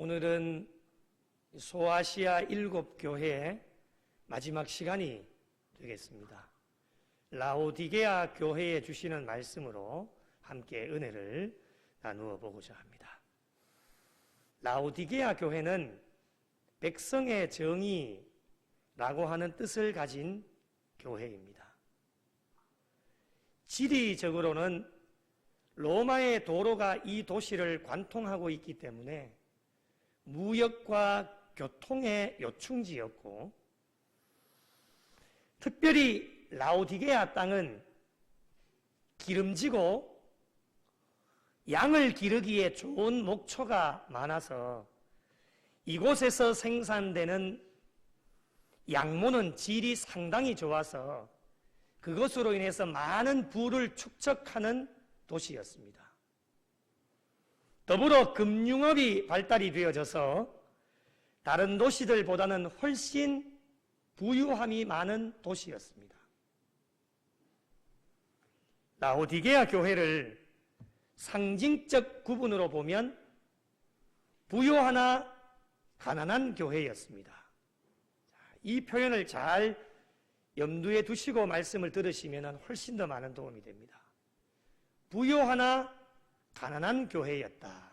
오늘은 소아시아 7교회의 마지막 시간이 되겠습니다. 라오디게아 교회에 주시는 말씀으로 함께 은혜를 나누어 보고자 합니다. 라오디게아 교회는 백성의 정의라고 하는 뜻을 가진 교회입니다. 지리적으로는 로마의 도로가 이 도시를 관통하고 있기 때문에 무역과 교통의 요충지였고, 특별히 라오디게아 땅은 기름지고 양을 기르기에 좋은 목초가 많아서 이곳에서 생산되는 양모는 질이 상당히 좋아서 그것으로 인해서 많은 부를 축적하는 도시였습니다. 더불어 금융업이 발달이 되어져서 다른 도시들보다는 훨씬 부유함이 많은 도시였습니다. 라오디게아 교회를 상징적 구분으로 보면 부유하나 가난한 교회였습니다. 이 표현을 잘 염두에 두시고 말씀을 들으시면 훨씬 더 많은 도움이 됩니다. 부유하나 가난한 교회였다.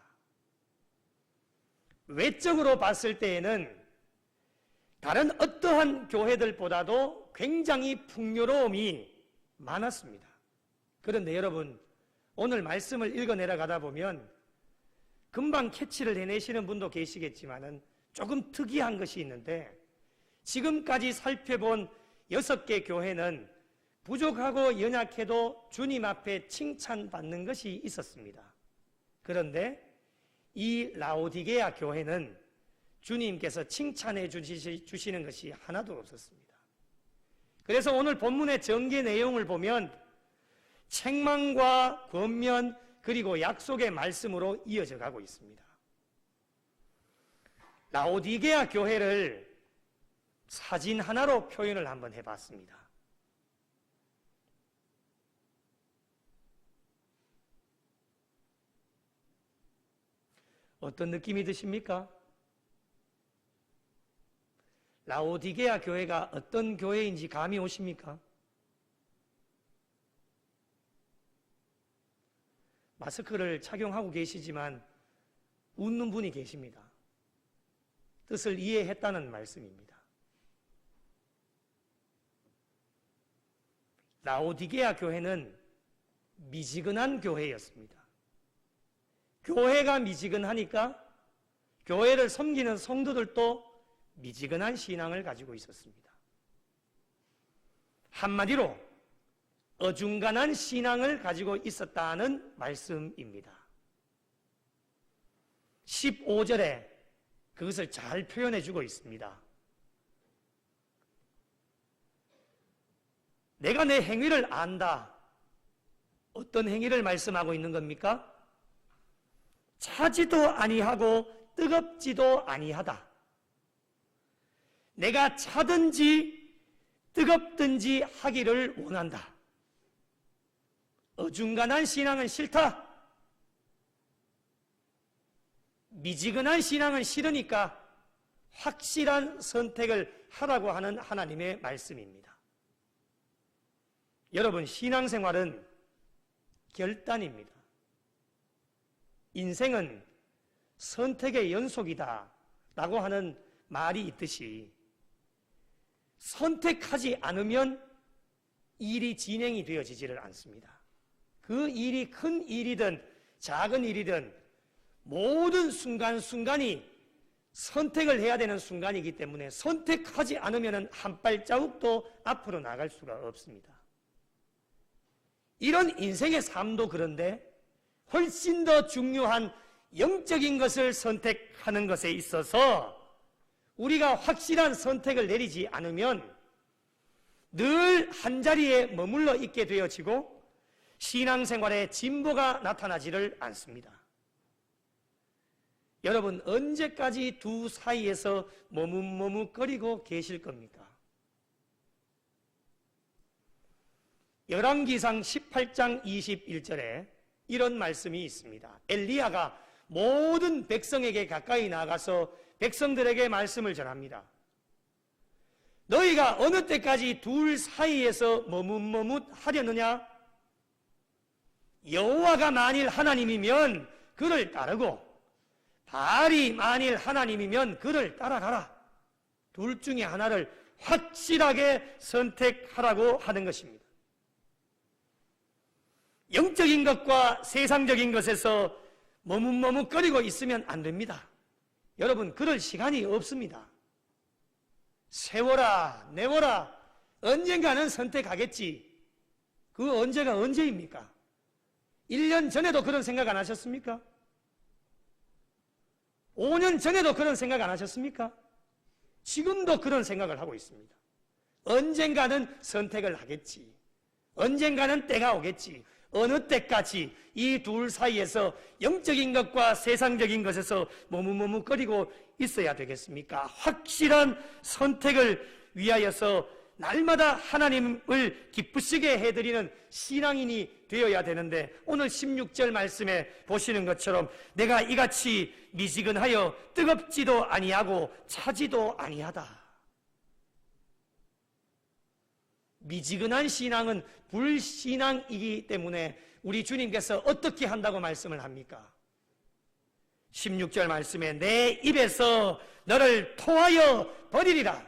외적으로 봤을 때에는 다른 어떠한 교회들보다도 굉장히 풍요로움이 많았습니다. 그런데 여러분, 오늘 말씀을 읽어 내려가다 보면 금방 캐치를 해내시는 분도 계시겠지만은 조금 특이한 것이 있는데, 지금까지 살펴본 6개 교회는 부족하고 연약해도 주님 앞에 칭찬받는 것이 있었습니다. 그런데 이 라오디게아 교회는 주님께서 칭찬해 주시는 것이 하나도 없었습니다. 그래서 오늘 본문의 전개 내용을 보면 책망과 권면 그리고 약속의 말씀으로 이어져 가고 있습니다. 라오디게아 교회를 사진 하나로 표현을 한번 해봤습니다. 어떤 느낌이 드십니까? 라오디게아 교회가 어떤 교회인지 감이 오십니까? 마스크를 착용하고 계시지만 웃는 분이 계십니다. 뜻을 이해했다는 말씀입니다. 라오디게아 교회는 미지근한 교회였습니다. 교회가 미지근하니까 교회를 섬기는 성도들도 미지근한 신앙을 가지고 있었습니다. 한마디로 어중간한 신앙을 가지고 있었다는 말씀입니다. 15절에 그것을 잘 표현해 주고 있습니다. 내가 내 행위를 안다. 어떤 행위를 말씀하고 있는 겁니까? 차지도 아니하고 뜨겁지도 아니하다. 내가 차든지 뜨겁든지 하기를 원한다. 어중간한 신앙은 싫다. 미지근한 신앙은 싫으니까 확실한 선택을 하라고 하는 하나님의 말씀입니다. 여러분, 신앙생활은 결단입니다. 인생은 선택의 연속이다 라고 하는 말이 있듯이 선택하지 않으면 일이 진행이 되어지지를 않습니다. 그 일이 큰 일이든 작은 일이든 모든 순간순간이 선택을 해야 되는 순간이기 때문에 선택하지 않으면 한 발자국도 앞으로 나갈 수가 없습니다. 이런 인생의 삶도 그런데 훨씬 더 중요한 영적인 것을 선택하는 것에 있어서 우리가 확실한 선택을 내리지 않으면 늘 한자리에 머물러 있게 되어지고 신앙생활에 진보가 나타나지를 않습니다. 여러분, 언제까지 두 사이에서 머뭇머뭇거리고 계실 겁니까? 열왕기상 18장 21절에 이런 말씀이 있습니다. 엘리야가 모든 백성에게 가까이 나가서 백성들에게 말씀을 전합니다. 너희가 어느 때까지 둘 사이에서 머뭇머뭇하려느냐? 여호와가 만일 하나님이면 그를 따르고 바알이 만일 하나님이면 그를 따라가라. 둘 중에 하나를 확실하게 선택하라고 하는 것입니다. 영적인 것과 세상적인 것에서 머뭇머뭇거리고 있으면 안 됩니다. 여러분, 그럴 시간이 없습니다. 세워라, 내워라, 언젠가는 선택하겠지. 그 언제가 언제입니까? 1년 전에도 그런 생각 안 하셨습니까? 5년 전에도 그런 생각 안 하셨습니까? 지금도 그런 생각을 하고 있습니다. 언젠가는 선택을 하겠지. 언젠가는 때가 오겠지. 어느 때까지 이 둘 사이에서 영적인 것과 세상적인 것에서 머뭇머뭇거리고 있어야 되겠습니까? 확실한 선택을 위하여서 날마다 하나님을 기쁘시게 해드리는 신앙인이 되어야 되는데, 오늘 16절 말씀에 보시는 것처럼 내가 이같이 미지근하여 뜨겁지도 아니하고 차지도 아니하다. 미지근한 신앙은 불신앙이기 때문에 우리 주님께서 어떻게 한다고 말씀을 합니까? 16절 말씀에 내 입에서 너를 토하여 버리리라.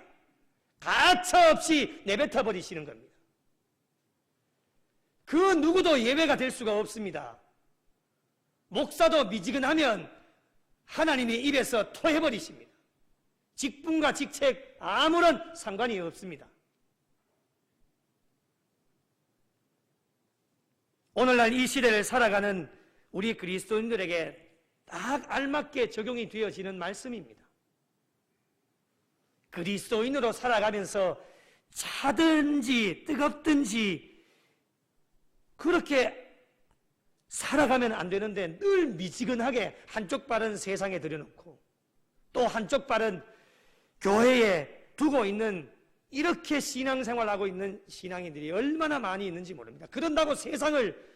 가차없이 내뱉어 버리시는 겁니다. 그 누구도 예외가 될 수가 없습니다. 목사도 미지근하면 하나님의 입에서 토해버리십니다. 직분과 직책 아무런 상관이 없습니다. 오늘날 이 시대를 살아가는 우리 그리스도인들에게 딱 알맞게 적용이 되어지는 말씀입니다. 그리스도인으로 살아가면서 차든지 뜨겁든지 그렇게 살아가면 안 되는데, 늘 미지근하게 한쪽 발은 세상에 들여놓고 또 한쪽 발은 교회에 두고 있는, 이렇게 신앙생활하고 있는 신앙인들이 얼마나 많이 있는지 모릅니다. 그런다고 세상을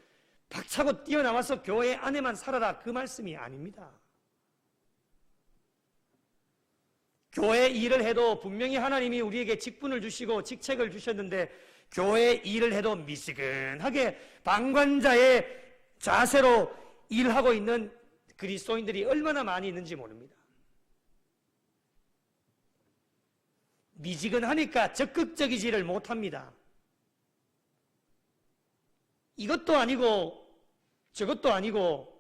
박차고 뛰어나와서 교회 안에만 살아라, 그 말씀이 아닙니다. 교회 일을 해도 분명히 하나님이 우리에게 직분을 주시고 직책을 주셨는데, 교회 일을 해도 미지근하게 방관자의 자세로 일하고 있는 그리스도인들이 얼마나 많이 있는지 모릅니다. 미지근하니까 적극적이지를 못합니다. 이것도 아니고 저것도 아니고,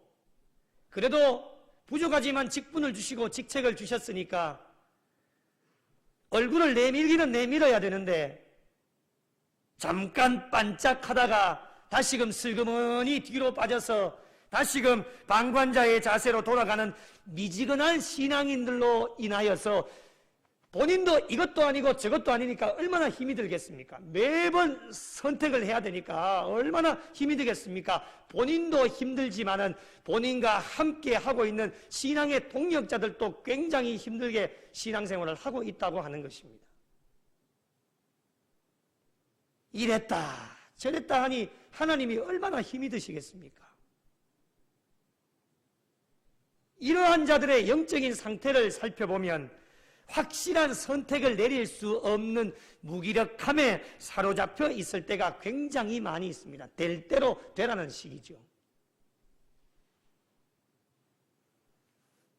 그래도 부족하지만 직분을 주시고 직책을 주셨으니까 얼굴을 내밀기는 내밀어야 되는데, 잠깐 반짝하다가 다시금 슬그머니 뒤로 빠져서 다시금 방관자의 자세로 돌아가는 미지근한 신앙인들로 인하여서 본인도 이것도 아니고 저것도 아니니까 얼마나 힘이 들겠습니까? 매번 선택을 해야 되니까 얼마나 힘이 들겠습니까? 본인도 힘들지만은 본인과 함께 하고 있는 신앙의 동역자들도 굉장히 힘들게 신앙생활을 하고 있다고 하는 것입니다. 이랬다 저랬다 하니 하나님이 얼마나 힘이 드시겠습니까? 이러한 자들의 영적인 상태를 살펴보면 확실한 선택을 내릴 수 없는 무기력함에 사로잡혀 있을 때가 굉장히 많이 있습니다. 될 대로 되라는 식이죠.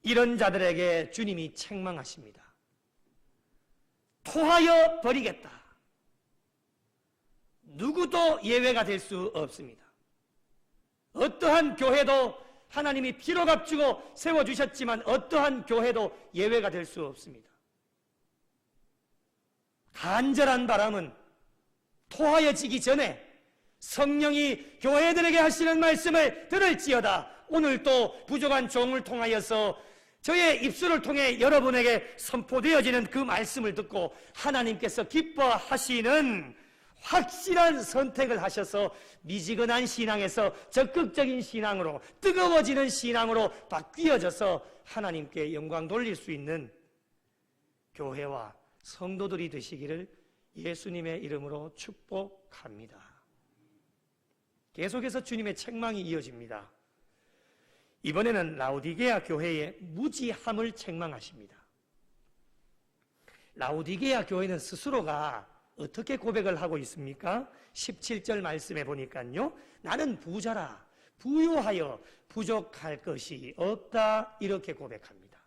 이런 자들에게 주님이 책망하십니다. 토하여 버리겠다. 누구도 예외가 될 수 없습니다. 어떠한 교회도 하나님이 피로 값주고 세워주셨지만 어떠한 교회도 예외가 될 수 없습니다. 간절한 바람은 토하여지기 전에 성령이 교회들에게 하시는 말씀을 들을지어다. 오늘 또 부족한 종을 통하여서 저의 입술을 통해 여러분에게 선포되어지는 그 말씀을 듣고 하나님께서 기뻐하시는 확실한 선택을 하셔서 미지근한 신앙에서 적극적인 신앙으로, 뜨거워지는 신앙으로 바뀌어져서 하나님께 영광 돌릴 수 있는 교회와 성도들이 되시기를 예수님의 이름으로 축복합니다. 계속해서 주님의 책망이 이어집니다. 이번에는 라오디게아 교회의 무지함을 책망하십니다. 라오디게아 교회는 스스로가 어떻게 고백을 하고 있습니까? 17절 말씀에 보니까요, 나는 부자라, 부유하여 부족할 것이 없다, 이렇게 고백합니다.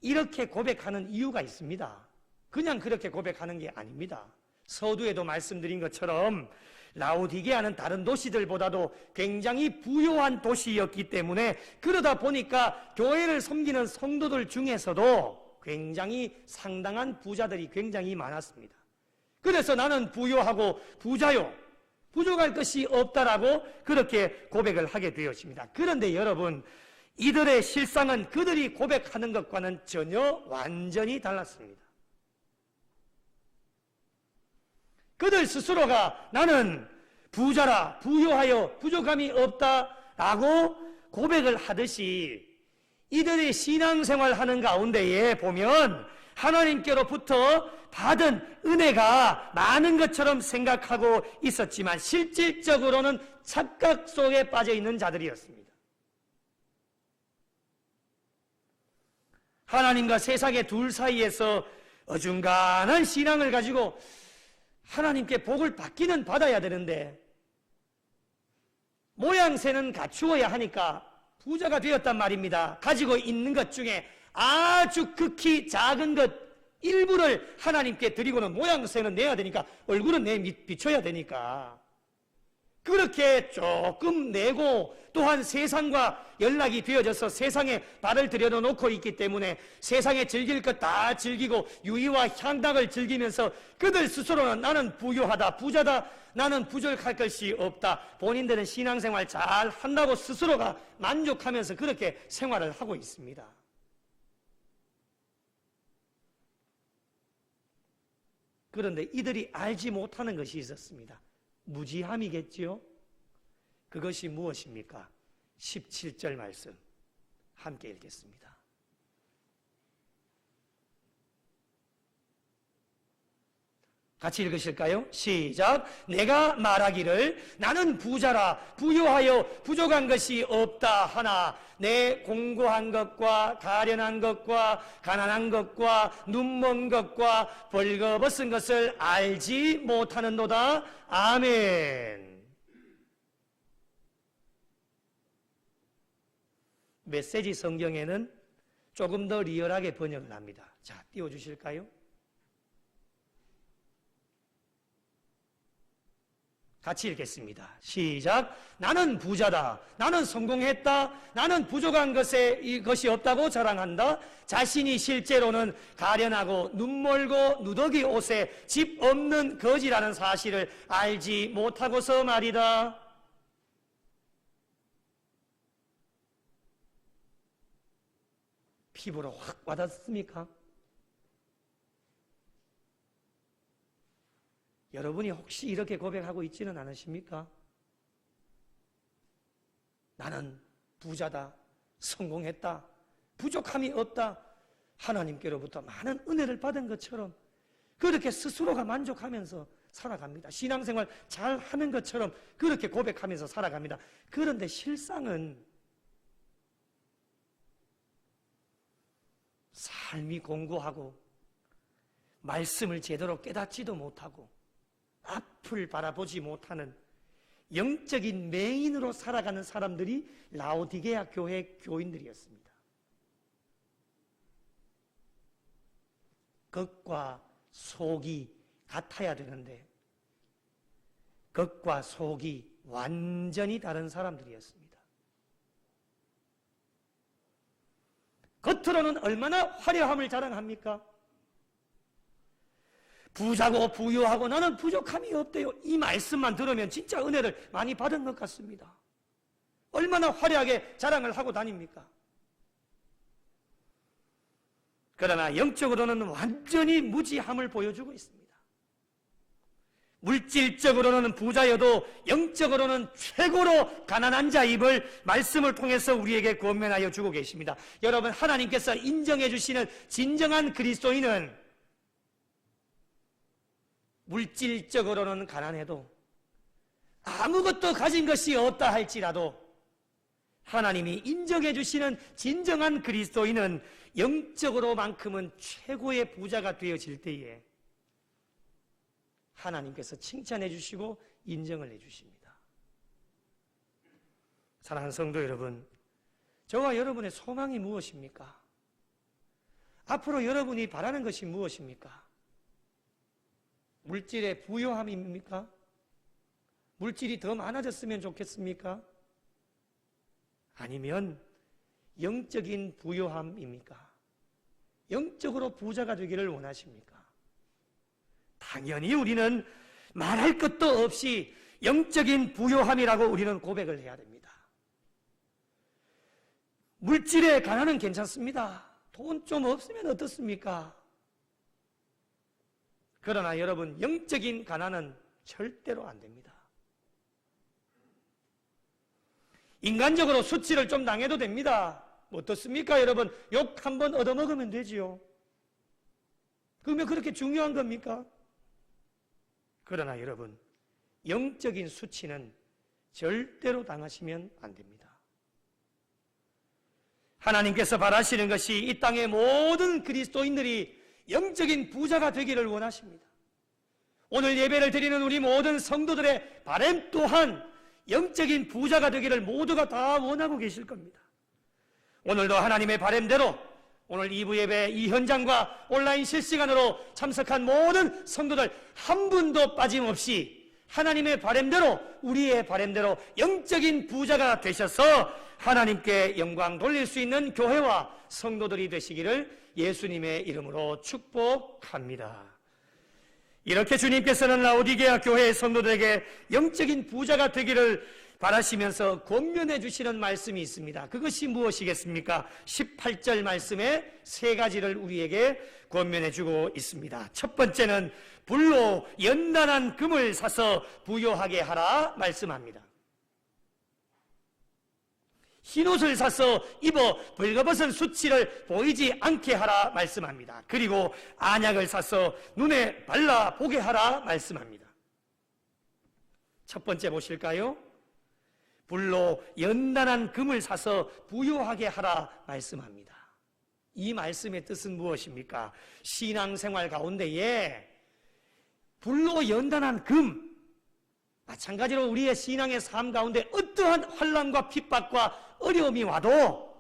이렇게 고백하는 이유가 있습니다. 그냥 그렇게 고백하는 게 아닙니다. 서두에도 말씀드린 것처럼 라오디게아는 다른 도시들보다도 굉장히 부유한 도시였기 때문에, 그러다 보니까 교회를 섬기는 성도들 중에서도 굉장히 상당한 부자들이 굉장히 많았습니다. 그래서 나는 부유하고 부자요, 부족할 것이 없다라고 그렇게 고백을 하게 되었습니다. 그런데 여러분, 이들의 실상은 그들이 고백하는 것과는 전혀 완전히 달랐습니다. 그들 스스로가 나는 부자라, 부유하여 부족함이 없다라고 고백을 하듯이 이들이 신앙생활 하는 가운데에 보면 하나님께로부터 받은 은혜가 많은 것처럼 생각하고 있었지만 실질적으로는 착각 속에 빠져 있는 자들이었습니다. 하나님과 세상의 둘 사이에서 어중간한 신앙을 가지고 하나님께 복을 받기는 받아야 되는데 모양새는 갖추어야 하니까 부자가 되었단 말입니다. 가지고 있는 것 중에 아주 극히 작은 것 일부를 하나님께 드리고는 모양새는 내야 되니까, 얼굴은 비춰야 되니까 그렇게 조금 내고, 또한 세상과 연락이 되어져서 세상에 발을 들여놓고 있기 때문에 세상에 즐길 것 다 즐기고 유의와 향락을 즐기면서 그들 스스로는 나는 부유하다, 부자다, 나는 부족할 것이 없다, 본인들은 신앙생활 잘 한다고 스스로가 만족하면서 그렇게 생활을 하고 있습니다. 그런데 이들이 알지 못하는 것이 있었습니다. 무지함이겠지요? 그것이 무엇입니까? 17절 말씀 함께 읽겠습니다. 같이 읽으실까요? 시작. 내가 말하기를 나는 부자라, 부유하여 부족한 것이 없다 하나 내 공고한 것과 가련한 것과 가난한 것과 눈먼 것과 벌거벗은 것을 알지 못하는도다. 아멘. 메시지 성경에는 조금 더 리얼하게 번역을 합니다. 자, 띄워주실까요? 같이 읽겠습니다. 시작. 나는 부자다, 나는 성공했다, 나는 부족한 것이 없다고 자랑한다. 자신이 실제로는 가련하고 눈멀고 누더기 옷에 집 없는 거지라는 사실을 알지 못하고서 말이다. 피부로 확 와닿습니까? 여러분이 혹시 이렇게 고백하고 있지는 않으십니까? 나는 부자다, 성공했다, 부족함이 없다, 하나님께로부터 많은 은혜를 받은 것처럼 그렇게 스스로가 만족하면서 살아갑니다. 신앙생활 잘 하는 것처럼 그렇게 고백하면서 살아갑니다. 그런데 실상은 삶이 공고하고 말씀을 제대로 깨닫지도 못하고 앞을 바라보지 못하는 영적인 맹인으로 살아가는 사람들이 라오디게아 교회 교인들이었습니다. 겉과 속이 같아야 되는데 겉과 속이 완전히 다른 사람들이었습니다. 겉으로는 얼마나 화려함을 자랑합니까? 부자고 부유하고 나는 부족함이 없대요. 이 말씀만 들으면 진짜 은혜를 많이 받은 것 같습니다. 얼마나 화려하게 자랑을 하고 다닙니까? 그러나 영적으로는 완전히 무지함을 보여주고 있습니다. 물질적으로는 부자여도 영적으로는 최고로 가난한 자임을 말씀을 통해서 우리에게 권면하여 주고 계십니다. 여러분, 하나님께서 인정해 주시는 진정한 그리스도인은 물질적으로는 가난해도 아무것도 가진 것이 없다 할지라도 하나님이 인정해 주시는 진정한 그리스도인은 영적으로만큼은 최고의 부자가 되어질 때에 하나님께서 칭찬해 주시고 인정을 해 주십니다. 사랑하는 성도 여러분, 저와 여러분의 소망이 무엇입니까? 앞으로 여러분이 바라는 것이 무엇입니까? 물질의 부요함입니까? 물질이 더 많아졌으면 좋겠습니까? 아니면 영적인 부요함입니까? 영적으로 부자가 되기를 원하십니까? 당연히 우리는 말할 것도 없이 영적인 부요함이라고 우리는 고백을 해야 됩니다. 물질의 가난은 괜찮습니다. 돈 좀 없으면 어떻습니까? 그러나 여러분, 영적인 가난은 절대로 안 됩니다. 인간적으로 수치를 좀 당해도 됩니다. 어떻습니까, 여러분? 욕 한번 얻어먹으면 되지요. 그러면 그렇게 중요한 겁니까? 그러나 여러분, 영적인 수치는 절대로 당하시면 안 됩니다. 하나님께서 바라시는 것이 이 땅의 모든 그리스도인들이 영적인 부자가 되기를 원하십니다. 오늘 예배를 드리는 우리 모든 성도들의 바람 또한 영적인 부자가 되기를 모두가 다 원하고 계실 겁니다. 오늘도 하나님의 바람대로 오늘 2부 예배 이 현장과 온라인 실시간으로 참석한 모든 성도들 한 분도 빠짐없이 하나님의 바람대로, 우리의 바람대로 영적인 부자가 되셔서 하나님께 영광 돌릴 수 있는 교회와 성도들이 되시기를 예수님의 이름으로 축복합니다. 이렇게 주님께서는 라오디게아 교회의 성도들에게 영적인 부자가 되기를 바라시면서 권면해 주시는 말씀이 있습니다. 그것이 무엇이겠습니까? 18절 말씀에 세 가지를 우리에게 권면해 주고 있습니다. 첫 번째는 불로 연단한 금을 사서 부요하게 하라 말씀합니다. 흰옷을 사서 입어 벌거벗은 수치를 보이지 않게 하라 말씀합니다. 그리고 안약을 사서 눈에 발라 보게 하라 말씀합니다. 첫 번째 보실까요? 불로 연단한 금을 사서 부요하게 하라 말씀합니다. 이 말씀의 뜻은 무엇입니까? 신앙생활 가운데에 불로 연단한 금, 마찬가지로 우리의 신앙의 삶 가운데 어떠한 환난과 핍박과 어려움이 와도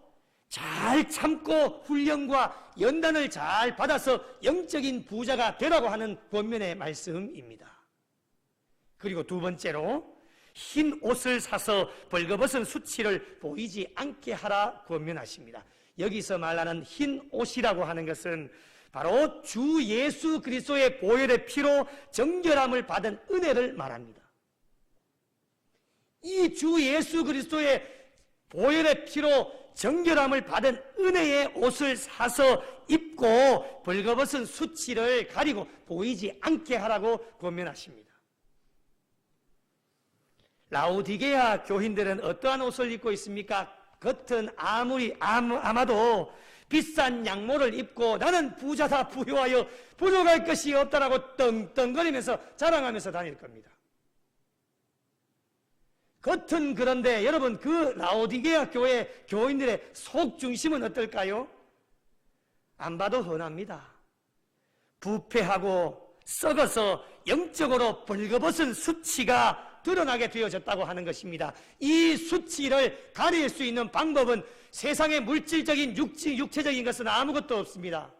잘 참고 훈련과 연단을 잘 받아서 영적인 부자가 되라고 하는 권면의 말씀입니다. 그리고 두 번째로 흰 옷을 사서 벌거벗은 수치를 보이지 않게 하라 권면하십니다. 여기서 말하는 흰 옷이라고 하는 것은 바로 주 예수 그리스도의 보혈의 피로 정결함을 받은 은혜를 말합니다. 이 주 예수 그리스도의 보혈의 피로 정결함을 받은 은혜의 옷을 사서 입고 벌거벗은 수치를 가리고 보이지 않게 하라고 권면하십니다. 라오디게아 교인들은 어떠한 옷을 입고 있습니까? 겉은 아마도 비싼 양모를 입고 나는 부자다 부유하여 부족할 것이 없다라고 떵떵거리면서 자랑하면서 다닐 겁니다. 겉은 그런데 여러분, 그 라오디게아 교회 교인들의 속 중심은 어떨까요? 안 봐도 훤합니다. 부패하고 썩어서 영적으로 벌거벗은 수치가 드러나게 되어졌다고 하는 것입니다. 이 수치를 가릴 수 있는 방법은 세상의 물질적인 육체적인 것은 아무것도 없습니다.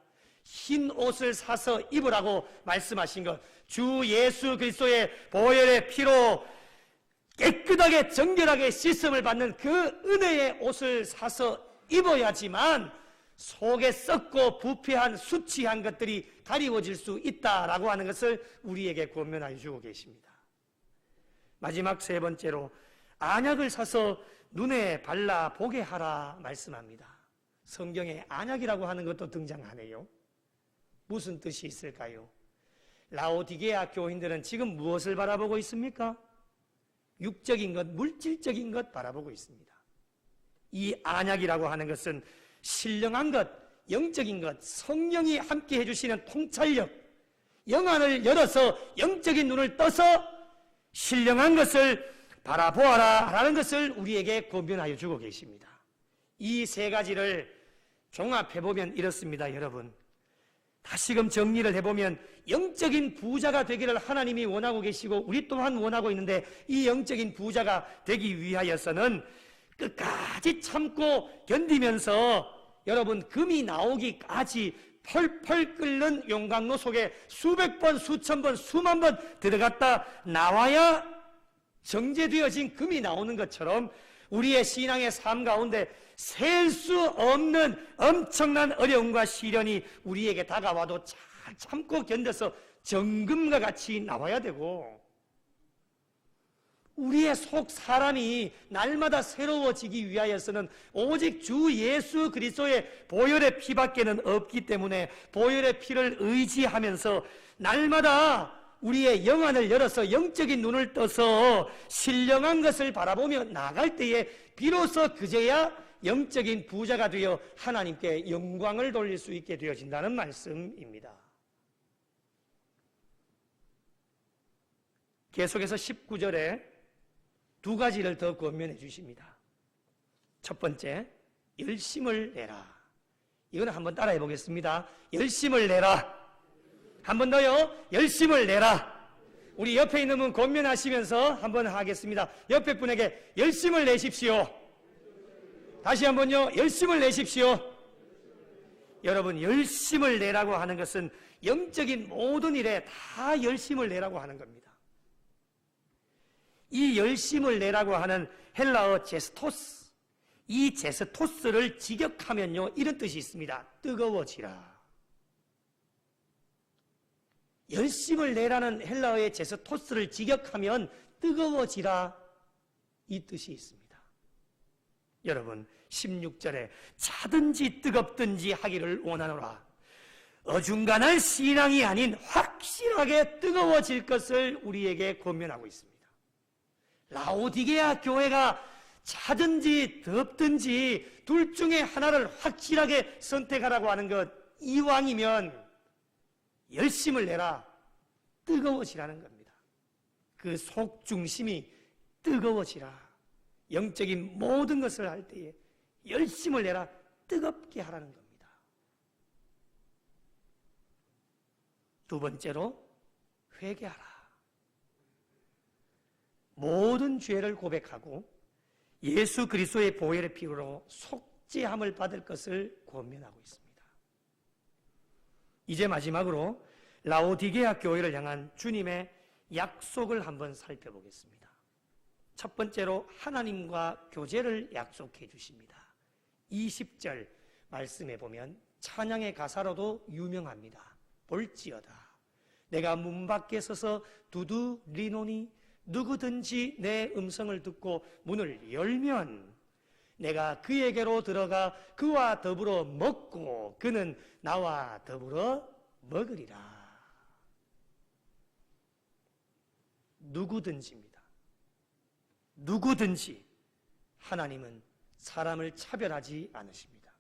흰 옷을 사서 입으라고 말씀하신 것, 주 예수 그리스도의 보혈의 피로 깨끗하게 정결하게 씻음을 받는 그 은혜의 옷을 사서 입어야지만 속에 썩고 부패한 수치한 것들이 가리워질 수 있다라고 하는 것을 우리에게 권면하여 주고 계십니다. 마지막 세 번째로 안약을 사서 눈에 발라 보게 하라 말씀합니다. 성경에 안약이라고 하는 것도 등장하네요. 무슨 뜻이 있을까요? 라오디게아 교인들은 지금 무엇을 바라보고 있습니까? 육적인 것, 물질적인 것 바라보고 있습니다. 이 안약이라고 하는 것은 신령한 것, 영적인 것, 성령이 함께 해주시는 통찰력, 영안을 열어서 영적인 눈을 떠서 신령한 것을 바라보아라 라는 것을 우리에게 권면하여 주고 계십니다. 이 세 가지를 종합해보면 이렇습니다. 여러분, 다시금 정리를 해보면 영적인 부자가 되기를 하나님이 원하고 계시고 우리 또한 원하고 있는데, 이 영적인 부자가 되기 위하여서는 끝까지 참고 견디면서 여러분, 금이 나오기까지 펄펄 끓는 용광로 속에 수백 번, 수천 번, 수만 번 들어갔다 나와야 정제되어진 금이 나오는 것처럼 우리의 신앙의 삶 가운데 셀 수 없는 엄청난 어려움과 시련이 우리에게 다가와도 잘 참고 견뎌서 정금과 같이 나와야 되고, 우리의 속 사람이 날마다 새로워지기 위하여서는 오직 주 예수 그리스도의 보혈의 피밖에는 없기 때문에 보혈의 피를 의지하면서 날마다 우리의 영안을 열어서 영적인 눈을 떠서 신령한 것을 바라보며 나갈 때에 비로소 그제야 영적인 부자가 되어 하나님께 영광을 돌릴 수 있게 되어진다는 말씀입니다. 계속해서 19절에 두 가지를 더 권면해 주십니다. 첫 번째, 열심을 내라. 이거는 한번 따라해 보겠습니다. 열심을 내라. 한 번 더요. 열심을 내라. 우리 옆에 있는 분 권면하시면서 한번 하겠습니다. 옆에 분에게 열심을 내십시오. 다시 한번요. 열심을 내십시오. 여러분, 열심을 내라고 하는 것은 영적인 모든 일에 다 열심을 내라고 하는 겁니다. 이 열심을 내라고 하는 헬라어 제스토스, 이 제스토스를 직역하면요, 이런 뜻이 있습니다. 뜨거워지라. 열심을 내라는 헬라어의 제스토스를 직역하면 뜨거워지라, 이 뜻이 있습니다. 여러분, 16절에 차든지 뜨겁든지 하기를 원하노라. 어중간한 신앙이 아닌 확실하게 뜨거워질 것을 우리에게 권면하고 있습니다. 라오디게아 교회가 차든지 덥든지 둘 중에 하나를 확실하게 선택하라고 하는 것, 이왕이면 열심을 내라, 뜨거워지라는 겁니다. 그 속중심이 뜨거워지라. 영적인 모든 것을 할 때에 열심을 내라, 뜨겁게 하라는 겁니다. 두 번째로, 회개하라. 모든 죄를 고백하고 예수 그리스도의 보혈의 피로 속죄함을 받을 것을 권면하고 있습니다. 이제 마지막으로 라오디게아 교회를 향한 주님의 약속을 한번 살펴보겠습니다. 첫 번째로 하나님과 교제를 약속해 주십니다. 20절 말씀해 보면 찬양의 가사로도 유명합니다. 볼지어다 내가 문 밖에 서서 두드리노니 누구든지 내 음성을 듣고 문을 열면 내가 그에게로 들어가 그와 더불어 먹고 그는 나와 더불어 먹으리라. 누구든지입니다. 누구든지. 하나님은 사람을 차별하지 않으십니다.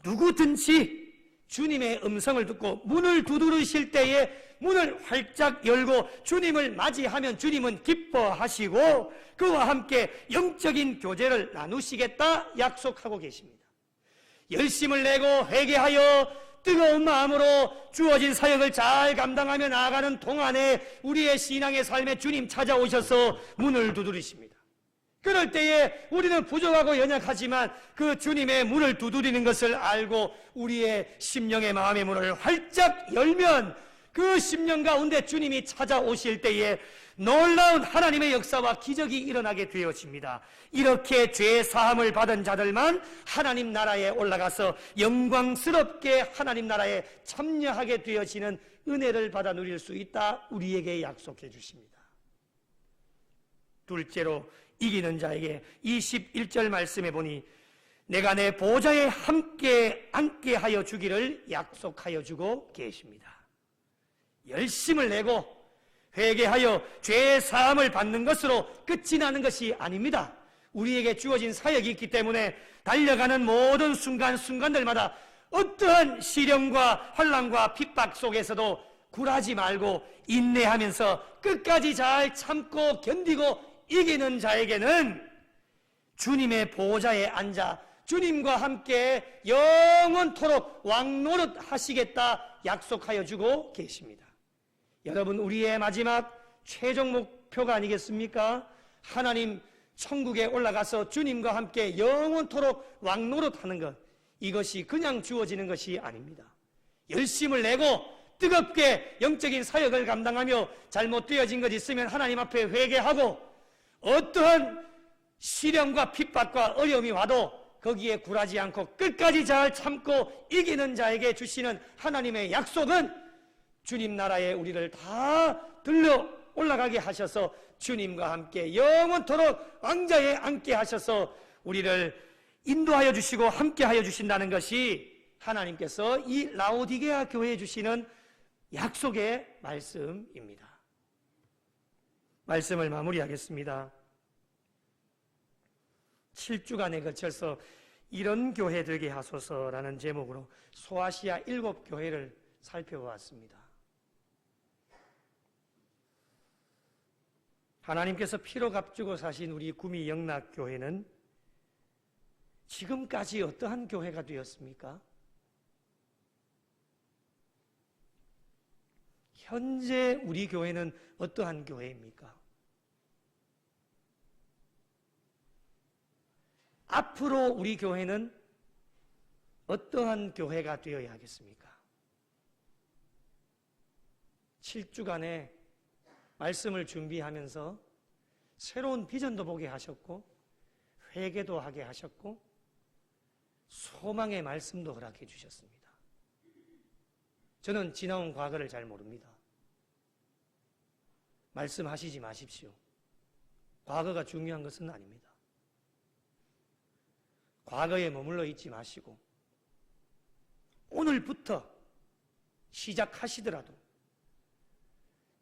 누구든지 주님의 음성을 듣고 문을 두드리실 때에 문을 활짝 열고 주님을 맞이하면 주님은 기뻐하시고 그와 함께 영적인 교제를 나누시겠다 약속하고 계십니다. 열심을 내고 회개하여 뜨거운 마음으로 주어진 사역을 잘 감당하며 나아가는 동안에 우리의 신앙의 삶에 주님 찾아오셔서 문을 두드리십니다. 그럴 때에 우리는 부족하고 연약하지만 그 주님의 문을 두드리는 것을 알고 우리의 심령의 마음의 문을 활짝 열면 그 심령 가운데 주님이 찾아오실 때에 놀라운 하나님의 역사와 기적이 일어나게 되어집니다. 이렇게 죄 사함을 받은 자들만 하나님 나라에 올라가서 영광스럽게 하나님 나라에 참여하게 되어지는 은혜를 받아 누릴 수 있다 우리에게 약속해 주십니다. 둘째로 이기는 자에게 21절 말씀해 보니 내가 내 보좌에 함께 앉게 하여 주기를 약속하여 주고 계십니다. 열심을 내고 회개하여 죄의 사함을 받는 것으로 끝이 나는 것이 아닙니다. 우리에게 주어진 사역이 있기 때문에 달려가는 모든 순간순간들마다 어떠한 시련과 환난과 핍박 속에서도 굴하지 말고 인내하면서 끝까지 잘 참고 견디고 이기는 자에게는 주님의 보좌에 앉아 주님과 함께 영원토록 왕노릇 하시겠다 약속하여 주고 계십니다. 여러분, 우리의 마지막 최종 목표가 아니겠습니까? 하나님 천국에 올라가서 주님과 함께 영원토록 왕노릇 하는 것, 이것이 그냥 주어지는 것이 아닙니다. 열심을 내고 뜨겁게 영적인 사역을 감당하며 잘못되어진 것 있으면 하나님 앞에 회개하고, 어떠한 시련과 핍박과 어려움이 와도 거기에 굴하지 않고 끝까지 잘 참고 이기는 자에게 주시는 하나님의 약속은 주님 나라에 우리를 다 들러 올라가게 하셔서 주님과 함께 영원토록 왕좌에 앉게 하셔서 우리를 인도하여 주시고 함께 하여 주신다는 것이 하나님께서 이 라오디게아 교회에 주시는 약속의 말씀입니다. 말씀을 마무리하겠습니다. 7주간에 걸쳐서 이런 교회 되게 하소서라는 제목으로 소아시아 7교회를 살펴보았습니다. 하나님께서 피로 값주고 사신 우리 구미 영락교회는 지금까지 어떠한 교회가 되었습니까? 현재 우리 교회는 어떠한 교회입니까? 앞으로 우리 교회는 어떠한 교회가 되어야 하겠습니까? 7주간의 말씀을 준비하면서 새로운 비전도 보게 하셨고 회개도 하게 하셨고 소망의 말씀도 허락해 주셨습니다. 저는 지나온 과거를 잘 모릅니다. 말씀하시지 마십시오. 과거가 중요한 것은 아닙니다. 과거에 머물러 있지 마시고 오늘부터 시작하시더라도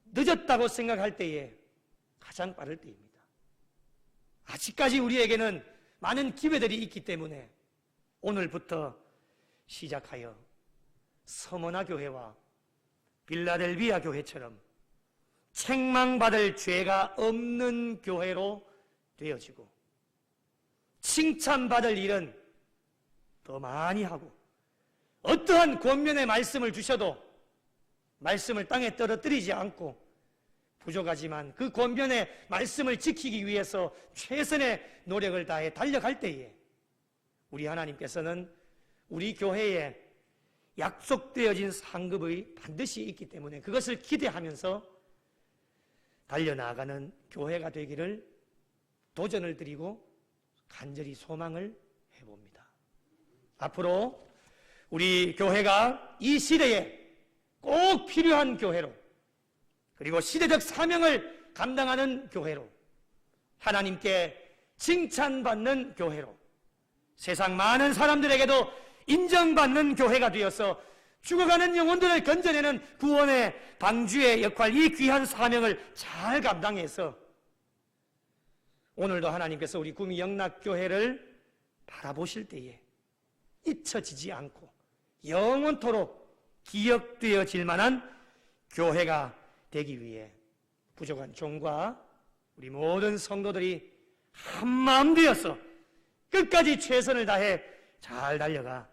늦었다고 생각할 때에 가장 빠를 때입니다. 아직까지 우리에게는 많은 기회들이 있기 때문에 오늘부터 시작하여 서머나 교회와 빌라델비아 교회처럼 책망받을 죄가 없는 교회로 되어지고 칭찬받을 일은 더 많이 하고 어떠한 권면의 말씀을 주셔도 말씀을 땅에 떨어뜨리지 않고 부족하지만 그 권면의 말씀을 지키기 위해서 최선의 노력을 다해 달려갈 때에 우리 하나님께서는 우리 교회에 약속되어진 상급이 반드시 있기 때문에 그것을 기대하면서 달려나가는 교회가 되기를 도전을 드리고 간절히 소망을 해봅니다. 앞으로 우리 교회가 이 시대에 꼭 필요한 교회로 그리고 시대적 사명을 감당하는 교회로 하나님께 칭찬받는 교회로 세상 많은 사람들에게도 인정받는 교회가 되어서 죽어가는 영혼들을 건져내는 구원의 방주의 역할, 이 귀한 사명을 잘 감당해서 오늘도 하나님께서 우리 구미 영락교회를 바라보실 때에 잊혀지지 않고 영원토록 기억되어질 만한 교회가 되기 위해 부족한 종과 우리 모든 성도들이 한마음 되어서 끝까지 최선을 다해 잘 달려가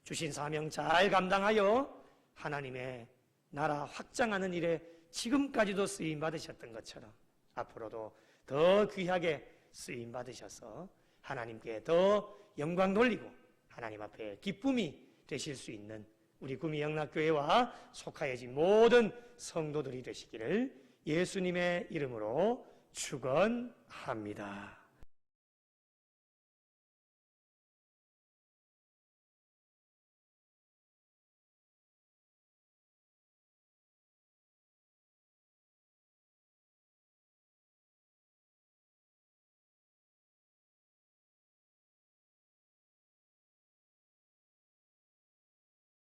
주신 사명 잘 감당하여 하나님의 나라 확장하는 일에 지금까지도 쓰임 받으셨던 것처럼 앞으로도 더 귀하게 쓰임 받으셔서 하나님께 더 영광 돌리고 하나님 앞에 기쁨이 되실 수 있는 우리 구미 영락교회와 속하여진 모든 성도들이 되시기를 예수님의 이름으로 축원합니다.